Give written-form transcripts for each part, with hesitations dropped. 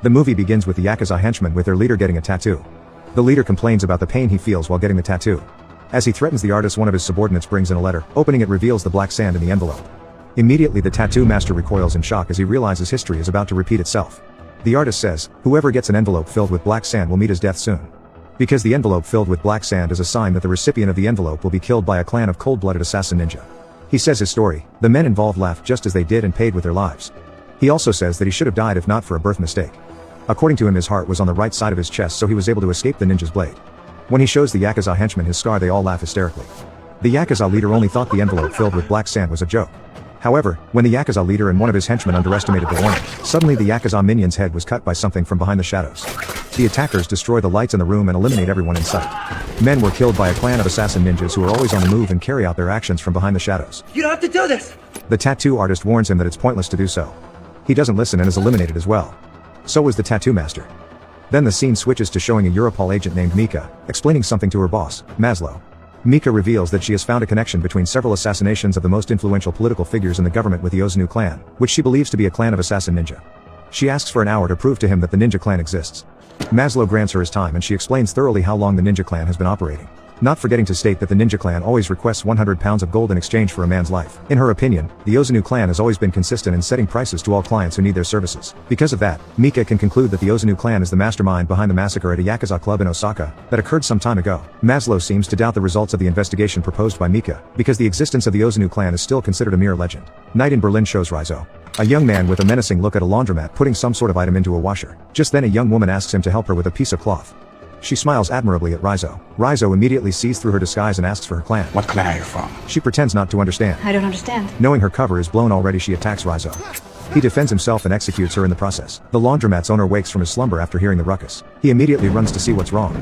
The movie begins with the Yakuza henchmen with their leader getting a tattoo. The leader complains about the pain he feels while getting the tattoo. As he threatens the artist, one of his subordinates brings in a letter. Opening it reveals the black sand in the envelope. Immediately the tattoo master recoils in shock as he realizes history is about to repeat itself. The artist says, whoever gets an envelope filled with black sand will meet his death soon. Because the envelope filled with black sand is a sign that the recipient of the envelope will be killed by a clan of cold-blooded assassin ninja. He says his story. The men involved laughed just as they did and paid with their lives. He also says that he should have died if not for a birth mistake. According to him, his heart was on the right side of his chest, so he was able to escape the ninja's blade. When he shows the Yakuza henchmen his scar, they all laugh hysterically. The Yakuza leader only thought the envelope filled with black sand was a joke. However, when the Yakuza leader and one of his henchmen underestimated the warning, suddenly the Yakuza minion's head was cut by something from behind the shadows. The attackers destroy the lights in the room and eliminate everyone in sight. Men were killed by a clan of assassin ninjas who are always on the move and carry out their actions from behind the shadows. You don't have to do this! The tattoo artist warns him that it's pointless to do so. He doesn't listen and is eliminated as well. So was the tattoo master. Then the scene switches to showing a Europol agent named Mika, explaining something to her boss, Maslow. Mika reveals that she has found a connection between several assassinations of the most influential political figures in the government with the Ozanu clan, which she believes to be a clan of assassin ninja. She asks for an hour to prove to him that the ninja clan exists. Maslow grants her his time and she explains thoroughly how long the ninja clan has been operating. Not forgetting to state that the ninja clan always requests 100 pounds of gold in exchange for a man's life. In her opinion, the Ozanu clan has always been consistent in setting prices to all clients who need their services. Because of that, Mika can conclude that the Ozanu clan is the mastermind behind the massacre at a Yakuza club in Osaka that occurred some time ago. Maslow seems to doubt the results of the investigation proposed by Mika, because the existence of the Ozanu clan is still considered a mere legend. Night in Berlin shows Rizzo, a young man with a menacing look at a laundromat putting some sort of item into a washer. Just then a young woman asks him to help her with a piece of cloth. She smiles admirably at Rizzo. Rizzo immediately sees through her disguise and asks for her clan. What clan are you from? She pretends not to understand. I don't understand. Knowing her cover is blown already, she attacks Rizzo. He defends himself and executes her in the process. The laundromat's owner wakes from his slumber after hearing the ruckus. He immediately runs to see what's wrong.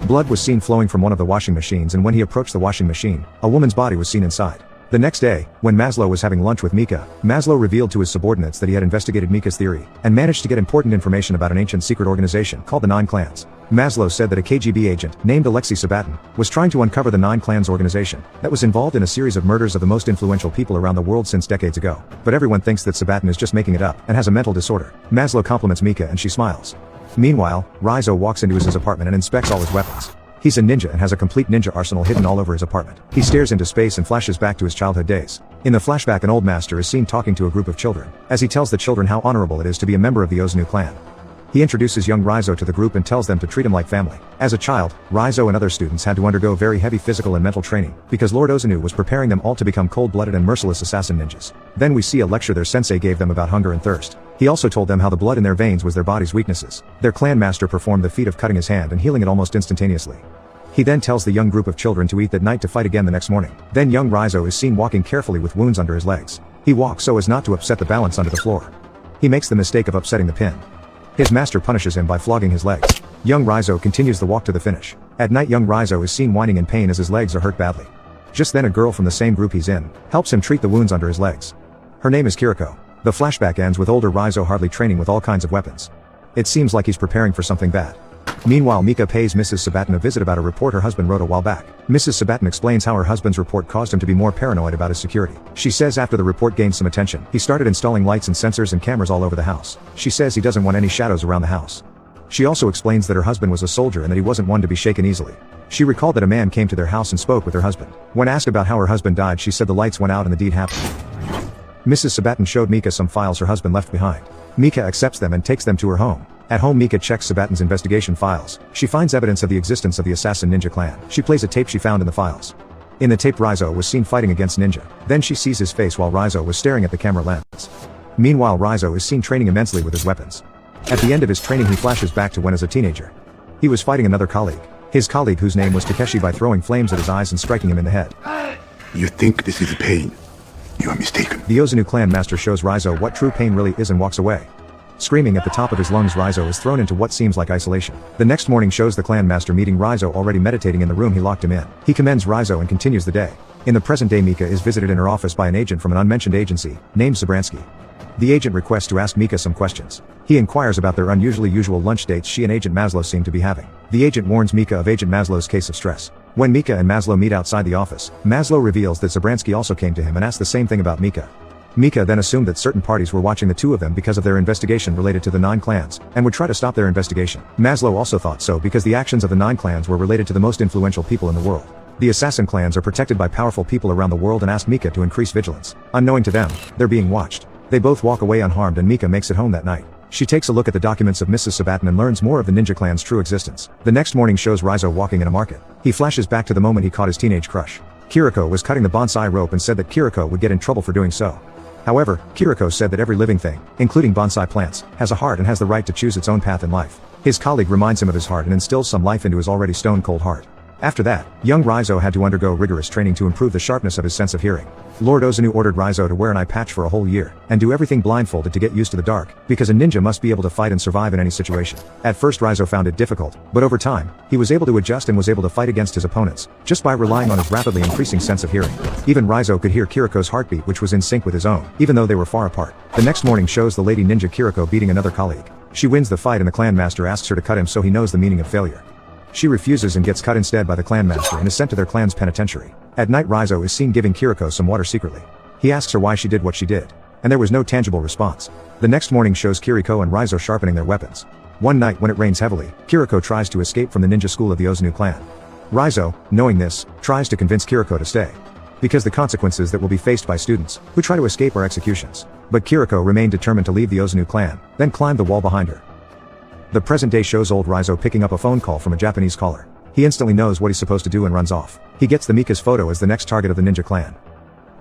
Blood was seen flowing from one of the washing machines, and when he approached the washing machine, a woman's body was seen inside. The next day, when Maslow was having lunch with Mika, Maslow revealed to his subordinates that he had investigated Mika's theory, and managed to get important information about an ancient secret organization called the Nine Clans. Maslow said that a KGB agent, named Alexei Sabatin, was trying to uncover the Nine Clans organization, that was involved in a series of murders of the most influential people around the world since decades ago. But everyone thinks that Sabatin is just making it up, and has a mental disorder. Maslow compliments Mika and she smiles. Meanwhile, Rizzo walks into his apartment and inspects all his weapons. He's a ninja and has a complete ninja arsenal hidden all over his apartment. He stares into space and flashes back to his childhood days. In the flashback, an old master is seen talking to a group of children, as he tells the children how honorable it is to be a member of the Ozanu clan. He introduces young Rizzo to the group and tells them to treat him like family. As a child, Rizzo and other students had to undergo very heavy physical and mental training, because Lord Ozanu was preparing them all to become cold-blooded and merciless assassin ninjas. Then we see a lecture their sensei gave them about hunger and thirst. He also told them how the blood in their veins was their body's weaknesses. Their clan master performed the feat of cutting his hand and healing it almost instantaneously. He then tells the young group of children to eat that night to fight again the next morning. Then young Rizzo is seen walking carefully with wounds under his legs. He walks so as not to upset the balance under the floor. He makes the mistake of upsetting the pin. His master punishes him by flogging his legs. Young Rizzo continues the walk to the finish. At night, young Rizzo is seen whining in pain as his legs are hurt badly. Just then a girl from the same group he's in helps him treat the wounds under his legs. Her name is Kiriko. The flashback ends with older Rizzo hardly training with all kinds of weapons. It seems like he's preparing for something bad. Meanwhile, Mika pays Mrs. Sabatin a visit about a report her husband wrote a while back. Mrs. Sabatin explains how her husband's report caused him to be more paranoid about his security. She says after the report gained some attention, he started installing lights and sensors and cameras all over the house. She says he doesn't want any shadows around the house. She also explains that her husband was a soldier and that he wasn't one to be shaken easily. She recalled that a man came to their house and spoke with her husband. When asked about how her husband died, she said the lights went out and the deed happened. Mrs. Sabatin showed Mika some files her husband left behind. Mika accepts them and takes them to her home. At home, Mika checks Sabatin's investigation files. She finds evidence of the existence of the assassin ninja clan. She plays a tape she found in the files. In the tape, Rizzo was seen fighting against Ninja. Then she sees his face while Rizzo was staring at the camera lens. Meanwhile, Rizzo is seen training immensely with his weapons. At the end of his training, he flashes back to when as a teenager. He was fighting another colleague. His colleague, whose name was Takeshi, by throwing flames at his eyes and striking him in the head. You think this is pain? You are mistaken. The Ozanu clan master shows Rizzo what true pain really is and walks away. Screaming at the top of his lungs, Rizzo is thrown into what seems like isolation. The next morning shows the clan master meeting Rizzo already meditating in the room he locked him in. He commends Rizzo and continues the day. In the present day, Mika is visited in her office by an agent from an unmentioned agency, named Zabransky. The agent requests to ask Mika some questions. He inquires about their unusually usual lunch dates she and Agent Maslow seem to be having. The agent warns Mika of Agent Maslow's case of stress. When Mika and Maslow meet outside the office, Maslow reveals that Zabransky also came to him and asked the same thing about Mika. Mika then assumed that certain parties were watching the two of them because of their investigation related to the 9 clans, and would try to stop their investigation. Maslow also thought so because the actions of the 9 clans were related to the most influential people in the world. The assassin clans are protected by powerful people around the world and ask Mika to increase vigilance. Unknowing to them, they're being watched. They both walk away unharmed and Mika makes it home that night. She takes a look at the documents of Mrs. Sabaton and learns more of the ninja clan's true existence. The next morning shows Raizo walking in a market. He flashes back to the moment he caught his teenage crush. Kiriko was cutting the bonsai rope and said that Kiriko would get in trouble for doing so. However, Kiriko said that every living thing, including bonsai plants, has a heart and has the right to choose its own path in life. His colleague reminds him of his heart and instills some life into his already stone-cold heart. After that, young Raizo had to undergo rigorous training to improve the sharpness of his sense of hearing. Lord Ozunu ordered Raizo to wear an eye patch for a whole year, and do everything blindfolded to get used to the dark, because a ninja must be able to fight and survive in any situation. At first Raizo found it difficult, but over time, he was able to adjust and was able to fight against his opponents, just by relying on his rapidly increasing sense of hearing. Even Raizo could hear Kiriko's heartbeat which was in sync with his own, even though they were far apart. The next morning shows the lady ninja Kiriko beating another colleague. She wins the fight and the clan master asks her to cut him so he knows the meaning of failure. She refuses and gets cut instead by the clan master and is sent to their clan's penitentiary. At night Raizo is seen giving Kiriko some water secretly. He asks her why she did what she did, and there was no tangible response. The next morning shows Kiriko and Raizo sharpening their weapons. One night when it rains heavily, Kiriko tries to escape from the ninja school of the Ozunu clan. Raizo, knowing this, tries to convince Kiriko to stay, because the consequences that will be faced by students who try to escape are executions. But Kiriko remained determined to leave the Ozunu clan, then climbed the wall behind her. The present day shows old Raizo picking up a phone call from a Japanese caller. He instantly knows what he's supposed to do and runs off. He gets the Mika's photo as the next target of the ninja clan.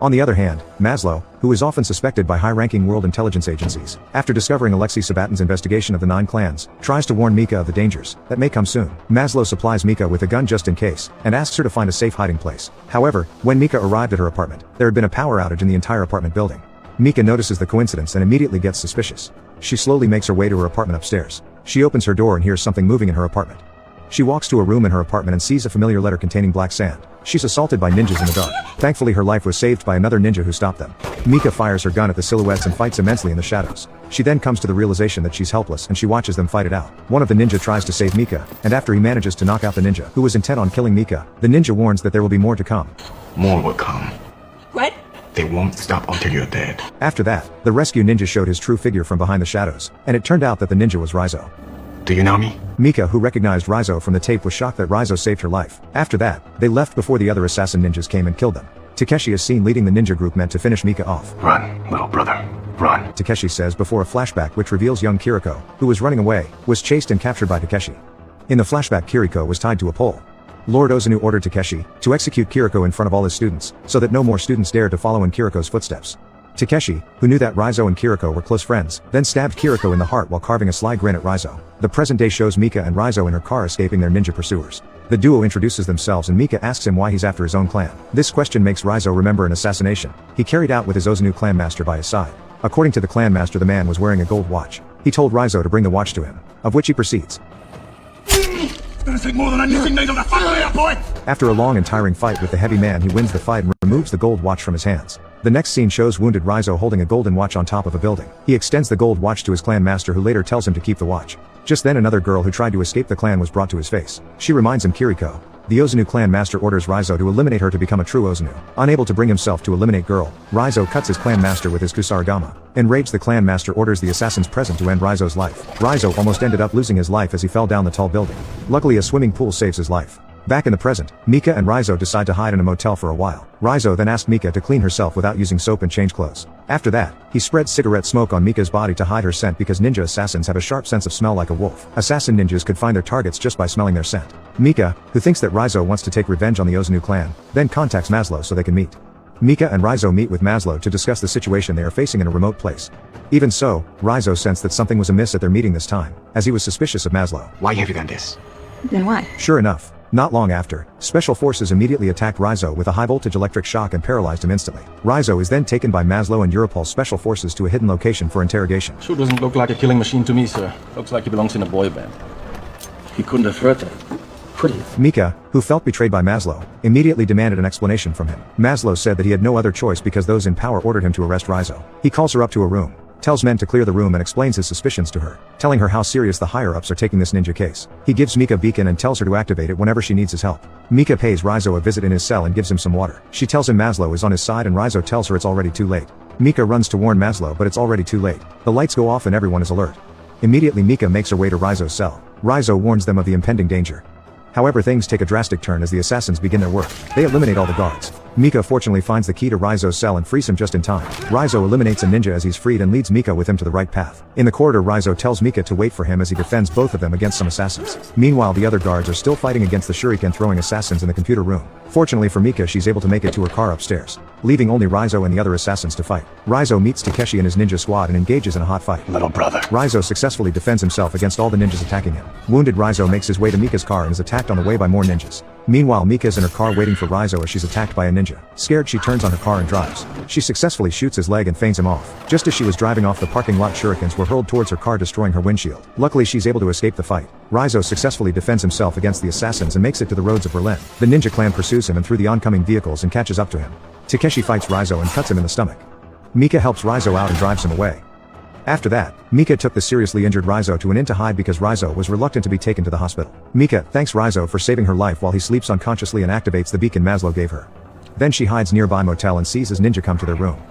On the other hand, Maslow, who is often suspected by high-ranking world intelligence agencies, after discovering Alexei Sabaton's investigation of the 9 clans, tries to warn Mika of the dangers that may come soon. Maslow supplies Mika with a gun just in case, and asks her to find a safe hiding place. However, when Mika arrived at her apartment, there had been a power outage in the entire apartment building. Mika notices the coincidence and immediately gets suspicious. She slowly makes her way to her apartment upstairs. She opens her door and hears something moving in her apartment. She walks to a room in her apartment and sees a familiar letter containing black sand. She's assaulted by ninjas in the dark. Thankfully her life was saved by another ninja who stopped them. Mika fires her gun at the silhouettes and fights immensely in the shadows. She then comes to the realization that she's helpless and she watches them fight it out. One of the ninja tries to save Mika, and after he manages to knock out the ninja who was intent on killing Mika, the ninja warns that there will be more to come. More will come. What? They won't stop until you're dead. After that, the rescue ninja showed his true figure from behind the shadows, and it turned out that the ninja was Raizo. Do you know me? Mika, who recognized Raizo from the tape, was shocked that Raizo saved her life. After that, they left before the other assassin ninjas came and killed them. Takeshi is seen leading the ninja group meant to finish Mika off. Run, little brother. Run. Takeshi says before a flashback which reveals young Kiriko, who was running away, was chased and captured by Takeshi. In the flashback Kiriko was tied to a pole. Lord Ozunu ordered Takeshi to execute Kiriko in front of all his students, so that no more students dared to follow in Kiriko's footsteps. Takeshi, who knew that Raizo and Kiriko were close friends, then stabbed Kiriko in the heart while carving a sly grin at Raizo. The present day shows Mika and Raizo in her car escaping their ninja pursuers. The duo introduces themselves and Mika asks him why he's after his own clan. This question makes Raizo remember an assassination he carried out with his Ozunu clan master by his side. According to the clan master, the man was wearing a gold watch. He told Raizo to bring the watch to him, of which he proceeds. It's gonna take more than anything needle to fuck me up, boy! After a long and tiring fight with the heavy man, he wins the fight and removes the gold watch from his hands. The next scene shows wounded Raizo holding a golden watch on top of a building. He extends the gold watch to his clan master, who later tells him to keep the watch. Just then another girl who tried to escape the clan was brought to his face. She reminds him Kiriko. The Ozunu clan master orders Raizo to eliminate her to become a true Ozunu. Unable to bring himself to eliminate girl, Raizo cuts his clan master with his kusarigama. Enraged, the clan master orders the assassins present to end Raizo's life. Raizo almost ended up losing his life as he fell down the tall building. Luckily a swimming pool saves his life. Back in the present, Mika and Raizo decide to hide in a motel for a while. Raizo then asks Mika to clean herself without using soap and change clothes. After that, he spreads cigarette smoke on Mika's body to hide her scent, because ninja assassins have a sharp sense of smell like a wolf. Assassin ninjas could find their targets just by smelling their scent. Mika, who thinks that Raizo wants to take revenge on the Ozunu clan, then contacts Maslow so they can meet. Mika and Raizo meet with Maslow to discuss the situation they are facing in a remote place. Even so, Raizo sensed that something was amiss at their meeting this time, as he was suspicious of Maslow. Why have you done this? Then why? Sure enough, not long after, special forces immediately attacked Raizo with a high-voltage electric shock and paralyzed him instantly. Raizo is then taken by Maslow and Europol special forces to a hidden location for interrogation. Sure doesn't look like a killing machine to me, sir. Looks like he belongs in a boy band. He couldn't have hurt them, could he? Mika, who felt betrayed by Maslow, immediately demanded an explanation from him. Maslow said that he had no other choice because those in power ordered him to arrest Raizo. He calls her up to a room, tells men to clear the room and explains his suspicions to her, telling her how serious the higher-ups are taking this ninja case. He gives Mika a beacon and tells her to activate it whenever she needs his help. Mika pays Raizo a visit in his cell and gives him some water. She tells him Maslow is on his side and Raizo tells her it's already too late. Mika runs to warn Maslow, but it's already too late. The lights go off and everyone is alert. Immediately Mika makes her way to Rizzo's cell. Rizzo warns them of the impending danger. However, things take a drastic turn as the assassins begin their work. They eliminate all the guards. Mika fortunately finds the key to Rizzo's cell and frees him just in time. Rizzo eliminates a ninja as he's freed and leads Mika with him to the right path. In the corridor, Rizzo tells Mika to wait for him as he defends both of them against some assassins. Meanwhile, the other guards are still fighting against the shuriken-throwing assassins in the computer room. Fortunately for Mika, she's able to make it to her car upstairs, leaving only Rizzo and the other assassins to fight. Rizzo meets Takeshi and his ninja squad and engages in a hot fight. Little brother. Rizzo successfully defends himself against all the ninjas attacking him. Wounded, Rizzo makes his way to Mika's car and is attacked on the way by more ninjas. Meanwhile, Mika's in her car waiting for Rizzo as she's attacked by a ninja. Scared, she turns on her car and drives. She successfully shoots his leg and feigns him off. Just as she was driving off the parking lot, shurikens were hurled towards her car, destroying her windshield. Luckily, she's able to escape the fight. Rizzo successfully defends himself against the assassins and makes it to the roads of Berlin. The ninja clan pursues him and through the oncoming vehicles and catches up to him. Takeshi fights Rizzo and cuts him in the stomach. Mika helps Rizzo out and drives him away. After that, Mika took the seriously injured Rizzo to an inn to hide because Rizzo was reluctant to be taken to the hospital. Mika thanks Rizzo for saving her life while he sleeps unconsciously and activates the beacon Maslow gave her. Then she hides nearby motel and sees his ninja come to their room.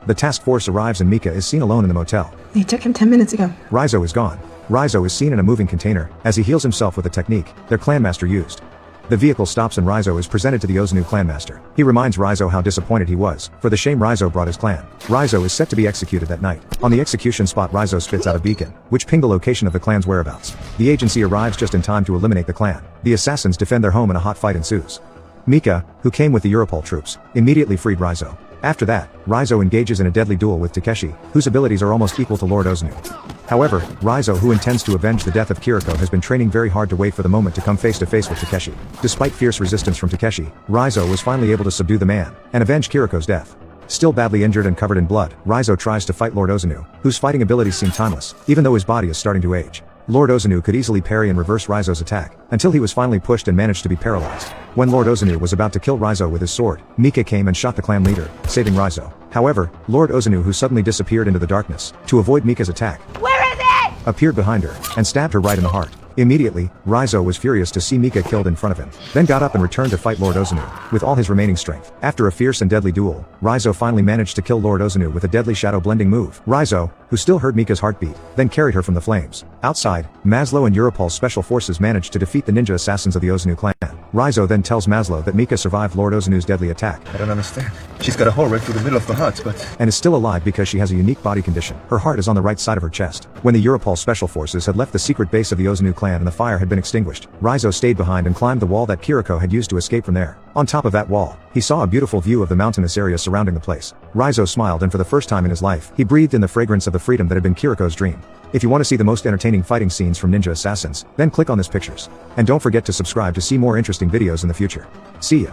The task force arrives and Mika is seen alone in the motel. They took him 10 minutes ago. Rizzo is gone. Rizzo is seen in a moving container as he heals himself with a technique their clanmaster used. The vehicle stops and Rizzo is presented to the Ozanu clanmaster. He reminds Rizzo how disappointed he was for the shame Rizzo brought his clan. Rizzo is set to be executed that night. On the execution spot, Rizzo spits out a beacon, which pinged the location of the clan's whereabouts. The agency arrives just in time to eliminate the clan. The assassins defend their home and a hot fight ensues. Mika, who came with the Europol troops, immediately freed Rizzo. After that, Rizzo engages in a deadly duel with Takeshi, whose abilities are almost equal to Lord Ozanu. However, Rizzo, who intends to avenge the death of Kiriko, has been training very hard to wait for the moment to come face to face with Takeshi. Despite fierce resistance from Takeshi, Rizzo was finally able to subdue the man and avenge Kiriko's death. Still badly injured and covered in blood, Rizzo tries to fight Lord Ozanu, whose fighting abilities seem timeless, even though his body is starting to age. Lord Ozanu could easily parry and reverse Rizzo's attack, until he was finally pushed and managed to be paralyzed. When Lord Ozanu was about to kill Rizzo with his sword, Mika came and shot the clan leader, saving Rizzo. However, Lord Ozanu, who suddenly disappeared into the darkness, to avoid Mika's attack, appeared behind her, and stabbed her right in the heart. Immediately, Rizzo was furious to see Mika killed in front of him, then got up and returned to fight Lord Ozanu, with all his remaining strength. After a fierce and deadly duel, Rizzo finally managed to kill Lord Ozanu with a deadly shadow blending move. Rizzo, who still heard Mika's heartbeat, then carried her from the flames. Outside, Maslow and Europol's special forces managed to defeat the ninja assassins of the Ozanu clan. Rizzo then tells Maslow that Mika survived Lord Ozanu's deadly attack. I don't understand. She's got a hole right through the middle of the heart, but... and is still alive because she has a unique body condition. Her heart is on the right side of her chest. When the Europol special forces had left the secret base of the Ozanu clan and the fire had been extinguished, Rizzo stayed behind and climbed the wall that Kiriko had used to escape from there. On top of that wall, he saw a beautiful view of the mountainous area surrounding the place. Rizzo smiled, and for the first time in his life, he breathed in the fragrance of the freedom that had been Kiriko's dream. If you want to see the most entertaining fighting scenes from Ninja Assassins, then click on this pictures. And don't forget to subscribe to see more interesting videos in the future. See ya.